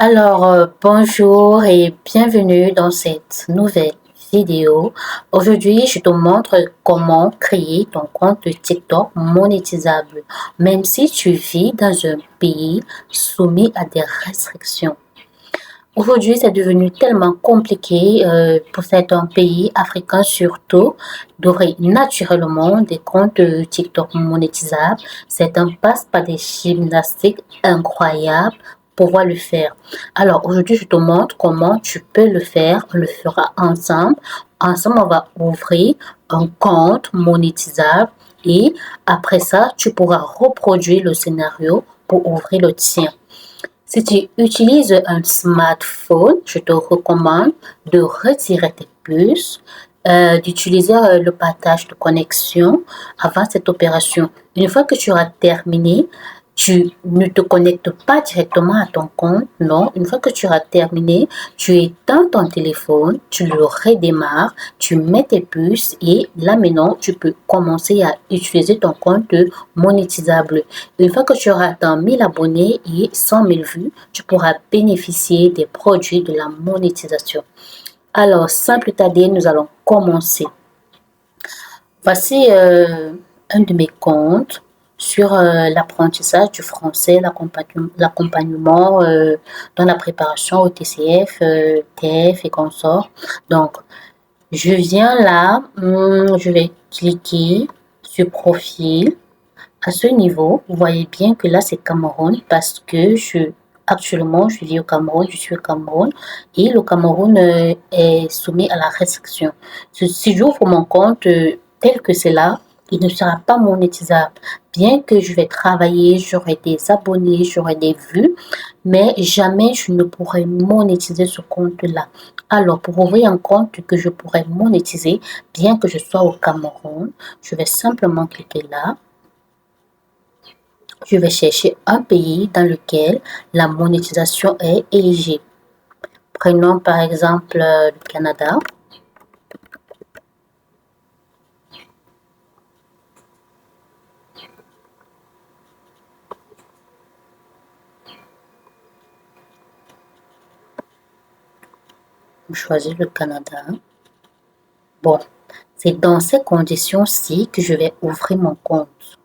Bonjour et bienvenue dans cette nouvelle vidéo. Aujourd'hui, je te montre comment créer ton compte TikTok monétisable, même si tu vis dans un pays soumis à des restrictions. Aujourd'hui, c'est devenu tellement compliqué pour certains pays africains surtout d'ouvrir naturellement des comptes TikTok monétisables. Certains passent par des gymnastiques incroyables pour pouvoir le faire. Alors aujourd'hui, je te montre comment tu peux le faire. On le fera ensemble. Ensemble, on va ouvrir un compte monétisable et après ça, tu pourras reproduire le scénario pour ouvrir le tien. Si tu utilises un smartphone, je te recommande de retirer tes puces, d'utiliser le partage de connexion avant cette opération. Une fois que tu auras terminé, tu ne te connectes pas directement à ton compte, non. Une fois que tu auras terminé, tu éteins ton téléphone, tu le redémarres, tu mets tes puces et là maintenant, tu peux commencer à utiliser ton compte monétisable. Une fois que tu auras atteint 1000 abonnés et 100 000 vues, tu pourras bénéficier des produits de la monétisation. Alors, sans plus tarder, nous allons commencer. Voici un de mes comptes sur l'apprentissage du français, l'accompagnement dans la préparation au TCF, TF et consorts. Donc, je viens là, je vais cliquer sur profil. À ce niveau, vous voyez bien que là, c'est Cameroun parce que actuellement, je vis au Cameroun, je suis au Cameroun et le Cameroun est soumis à la restriction. Si j'ouvre mon compte tel que c'est là, il ne sera pas monétisable. Bien que je vais travailler, j'aurai des abonnés, j'aurai des vues, mais jamais je ne pourrai monétiser ce compte-là. Alors, pour ouvrir un compte que je pourrais monétiser, bien que je sois au Cameroun, je vais simplement cliquer là. Je vais chercher un pays dans lequel la monétisation est éligible. Prenons par exemple le Canada. Je choisis le Canada. Bon, c'est dans ces conditions-ci que je vais ouvrir mon compte.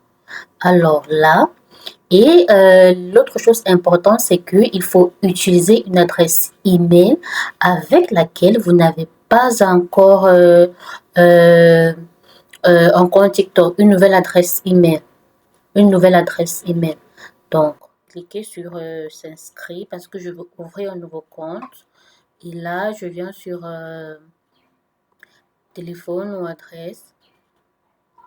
Alors là, et l'autre chose importante, c'est qu'il faut utiliser une adresse email avec laquelle vous n'avez pas encore un compte TikTok, une nouvelle adresse email. Une nouvelle adresse email. Donc, cliquez sur s'inscrire parce que je veux ouvrir un nouveau compte. Et là, je viens sur téléphone ou adresse.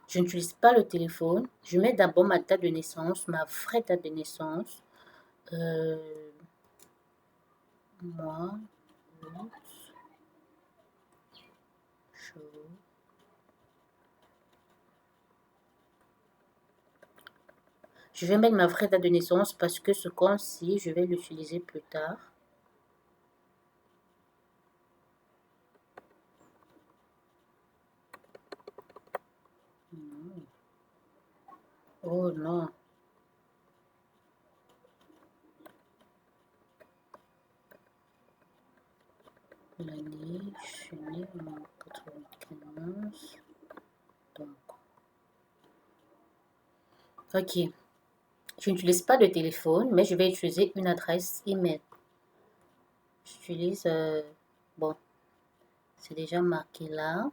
Je n'utilise pas le téléphone. Je mets d'abord ma date de naissance, ma vraie date de naissance. Euh, Mois, août, jour. Je vais mettre ma vraie date de naissance parce que ce compte-ci, je vais l'utiliser plus tard. Oh non. L'année, je suis née en 95. Donc, ok. Je n'utilise pas de téléphone, mais je vais utiliser une adresse email. J'utilise, bon, c'est déjà marqué là.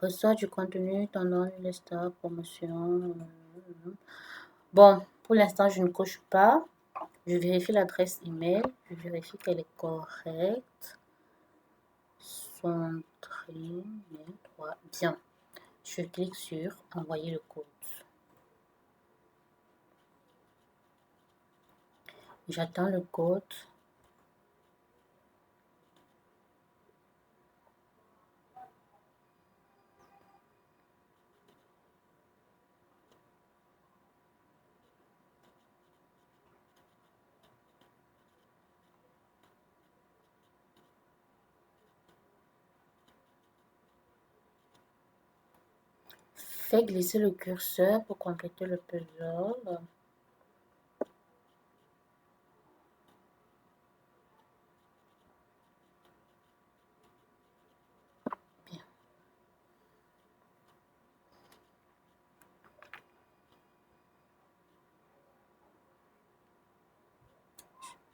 Reçoit du contenu, tendance, liste, promotion. Bon, pour l'instant, je ne coche pas. Je vérifie l'adresse email. Je vérifie qu'elle est correcte. Son trait, 3. Bien. Je clique sur envoyer le code. J'attends le code. Fais glisser le curseur pour compléter le puzzle.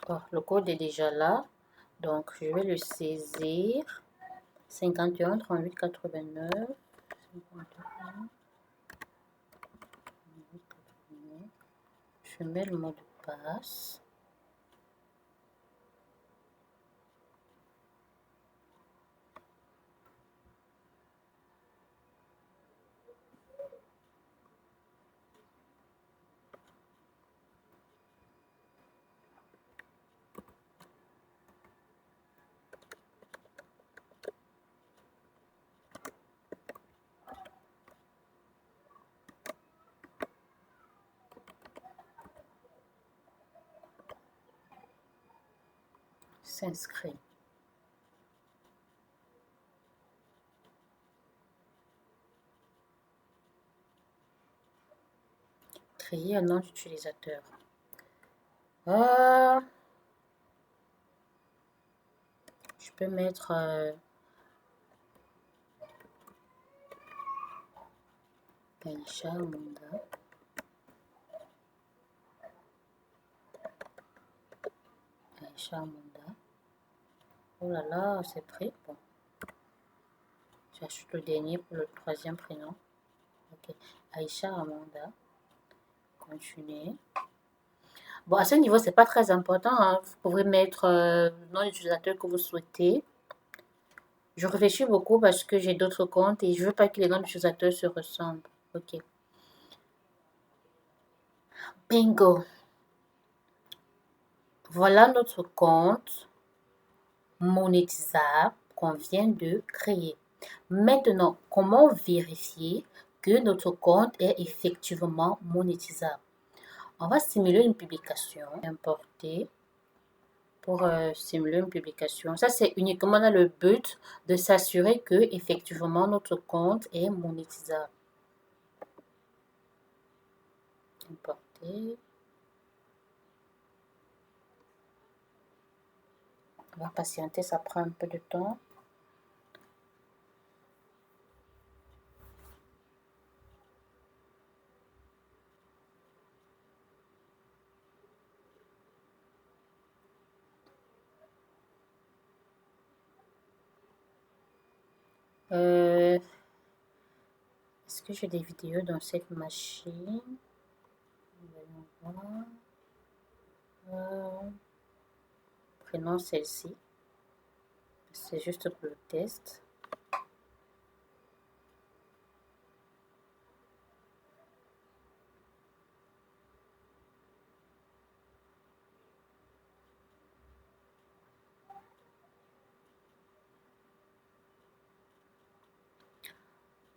Oh, le code est déjà là. Donc, je vais le saisir. 51 38 89. 51 38 89. Je mets le mot de passe. S'inscrit. Créer un nom d'utilisateur. Ah, je peux mettre Aïcha Amanda. Aïcha Amanda. Oh là là, c'est pris. Bon, j'ajoute le dernier pour le troisième prénom. Ok, Aïcha Amanda. Continuer. Bon, à ce niveau, c'est pas très important, hein. Vous pouvez mettre le nom d'utilisateur que vous souhaitez. Je réfléchis beaucoup parce que j'ai d'autres comptes et je veux pas que les noms d'utilisateurs se ressemblent. Ok. Bingo. Voilà notre compte monétisable qu'on vient de créer. Maintenant, comment vérifier que notre compte est effectivement monétisable? On va simuler une publication, importer pour simuler une publication. Ça, c'est uniquement dans le but de s'assurer que effectivement notre compte est monétisable. Importer. On va patienter, ça prend un peu de temps. Est-ce que j'ai des vidéos dans cette machine? Voyons voir. Prenons celle-ci. C'est juste pour le test.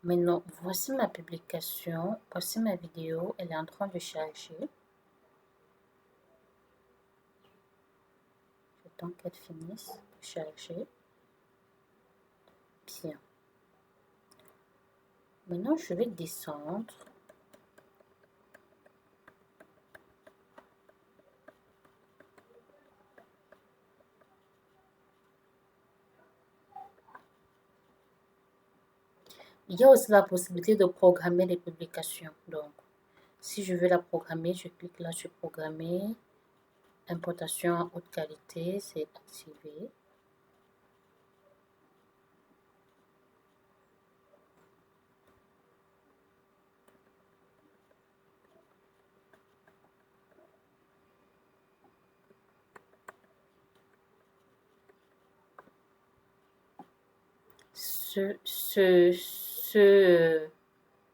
Maintenant, voici ma publication. Voici ma vidéo. Elle est en train de charger. J'attends qu'elle finisse de charger. Bien. Maintenant, je vais descendre. Il y a aussi la possibilité de programmer les publications. Donc, si je veux la programmer, je clique là sur programmer. Importation en haute qualité, c'est activé.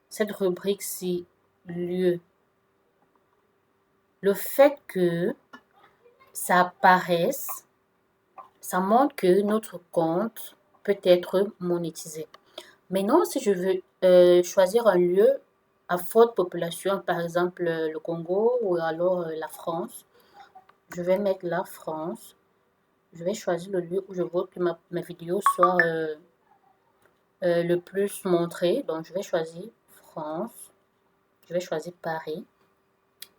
Cette rubrique-ci, lieu, le fait que ça apparaisse, ça montre que notre compte peut être monétisé. Maintenant, si je veux choisir un lieu à forte population, par exemple le Congo ou alors la France, je vais mettre la France. Je vais choisir le lieu où je veux que ma vidéo soit le plus montrée. Donc, je vais choisir France. Je vais choisir Paris.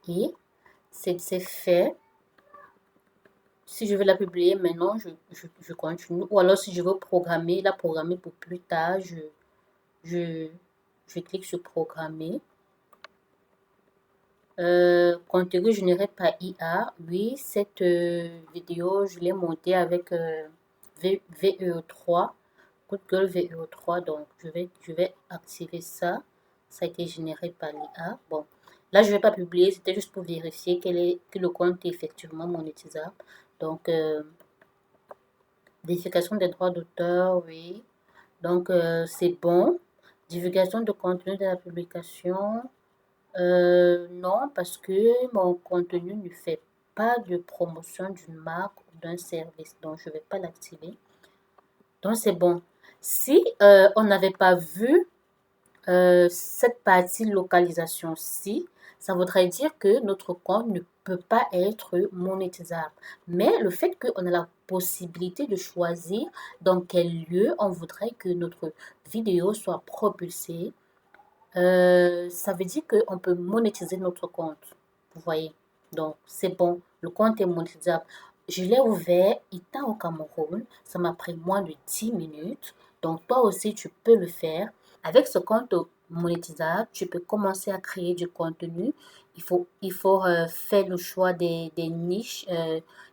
Et c'est fait. Si je veux la publier maintenant, je continue. Ou alors, si je veux la programmer pour plus tard, je clique sur programmer. Contenu généré par IA. Oui, cette vidéo, je l'ai montée avec VEO3, Google VEO3. Donc, je vais activer ça. Ça a été généré par l'IA. Bon, là, je ne vais pas publier. C'était juste pour vérifier que le compte est effectivement monétisable. Donc, vérification des droits d'auteur, oui. Donc, c'est bon. Divulgation de contenu de la publication. Non, parce que mon contenu ne fait pas de promotion d'une marque ou d'un service, donc je ne vais pas l'activer. Donc c'est bon. Si on n'avait pas vu cette partie localisation-ci, ça voudrait dire que notre compte ne peut pas être monétisable. Mais le fait qu'on a la possibilité de choisir dans quel lieu on voudrait que notre vidéo soit propulsée, ça veut dire qu'on peut monétiser notre compte. Vous voyez? Donc, c'est bon. Le compte est monétisable. Je l'ai ouvert étant au Cameroun. Ça m'a pris moins de 10 minutes. Donc, toi aussi, tu peux le faire. Avec ce compte monétisable, tu peux commencer à créer du contenu. Il faut faire le choix des niches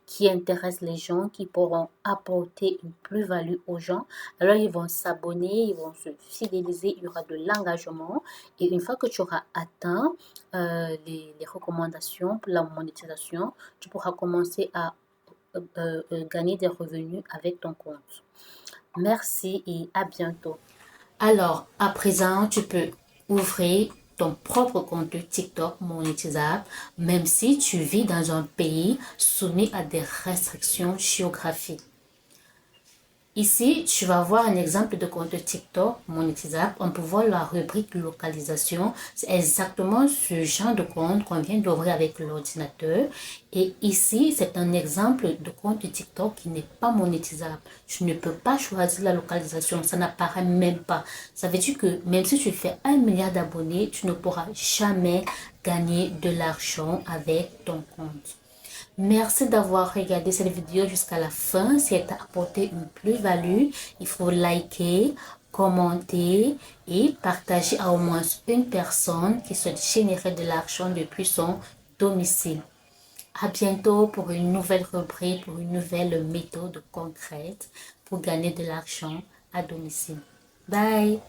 qui intéressent les gens, qui pourront apporter une plus-value aux gens. Alors, ils vont s'abonner, ils vont se fidéliser, il y aura de l'engagement. Et une fois que tu auras atteint les recommandations pour la monétisation, tu pourras commencer à gagner des revenus avec ton compte. Merci et à bientôt. Alors, à présent, tu peux ouvrir ton propre compte TikTok monétisable, même si tu vis dans un pays soumis à des restrictions géographiques. Ici, tu vas voir un exemple de compte TikTok monétisable. On peut voir la rubrique localisation. C'est exactement ce genre de compte qu'on vient d'ouvrir avec l'ordinateur. Et ici, c'est un exemple de compte TikTok qui n'est pas monétisable. Tu ne peux pas choisir la localisation. Ça n'apparaît même pas. Ça veut dire que même si tu fais 1 milliard d'abonnés, tu ne pourras jamais gagner de l'argent avec ton compte. Merci d'avoir regardé cette vidéo jusqu'à la fin. Si elle t'a apporté une plus-value, il faut liker, commenter et partager à au moins une personne qui souhaite générer de l'argent depuis son domicile. À bientôt pour une nouvelle rubrique, pour une nouvelle méthode concrète pour gagner de l'argent à domicile. Bye!